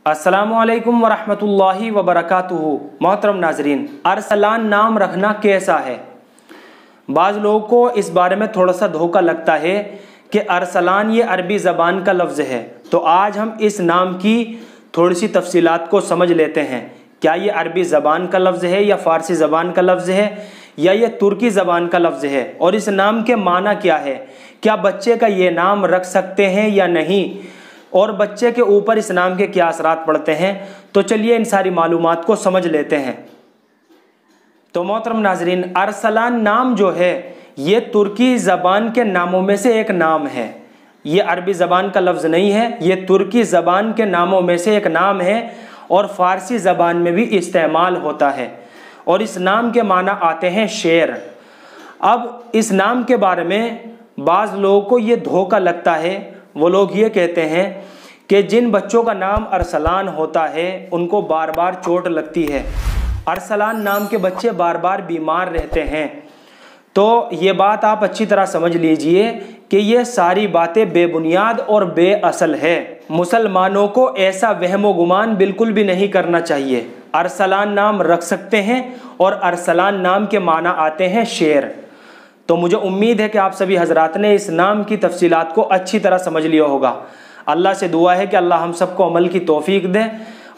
अस्सलामुअलैकुम वरहमतुल्लाहि वबरकातुहू। मोहतरम नाजरीन, अरसलान नाम रखना कैसा है? बाज़ लोगों को इस बारे में थोड़ा सा धोखा लगता है कि अरसलान ये अरबी ज़बान का लफ्ज़ है। तो आज हम इस नाम की थोड़ी सी तफसीलात को समझ लेते हैं। क्या ये अरबी ज़बान का लफ्ज़ है या फ़ारसी ज़बान का लफ्ज़ है या ये तुर्की ज़बान का लफ्ज़ है, और इस नाम के माना क्या है? क्या बच्चे का ये नाम रख सकते हैं या नहीं, और बच्चे के ऊपर इस नाम के क्या असरात पड़ते हैं? तो चलिए इन सारी मालूमात को समझ लेते हैं। तो मोहतरम नाजरीन, अरसलान नाम जो है ये तुर्की ज़बान के नामों में से एक नाम है। ये अरबी ज़बान का लफ्ज़ नहीं है, ये तुर्की ज़बान के नामों में से एक नाम है और फ़ारसी ज़बान में भी इस्तेमाल होता है। और इस नाम के माना आते हैं शेर। अब इस नाम के बारे में बाज़ लोगों को ये धोखा लगता है। वो लोग ये कहते हैं कि जिन बच्चों का नाम अरसलान होता है उनको बार बार चोट लगती है, अरसलान नाम के बच्चे बार बार बीमार रहते हैं। तो ये बात आप अच्छी तरह समझ लीजिए कि ये सारी बातें बेबुनियाद और बेअसल है। मुसलमानों को ऐसा वहमो गुमान बिल्कुल भी नहीं करना चाहिए। अरसलान नाम रख सकते हैं और अरसलान नाम के माना आते हैं शेर। तो मुझे उम्मीद है कि आप सभी हजरात ने इस नाम की तफसीलात को अच्छी तरह समझ लिया होगा। अल्लाह से दुआ है कि अल्लाह हम सबको अमल की तौफीक दे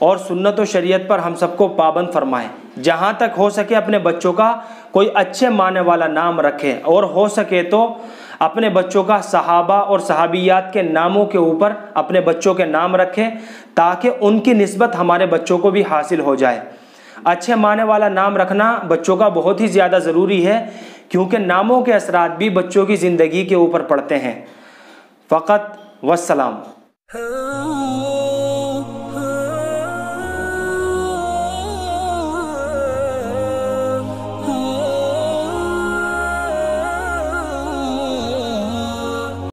और सुन्नत व शरीयत पर हम सबको पाबंद फरमाए। जहाँ तक हो सके अपने बच्चों का कोई अच्छे माने वाला नाम रखें, और हो सके तो अपने बच्चों का सहाबा और सहाबियात के नामों के ऊपर अपने बच्चों के नाम रखें, ताकि उनकी निस्बत हमारे बच्चों को भी हासिल हो जाए। अच्छे माने वाला नाम रखना बच्चों का बहुत ही ज़्यादा ज़रूरी है, क्योंकि नामों के असरात भी बच्चों की ज़िंदगी के ऊपर पड़ते हैं। फ़कत वस्सलाम।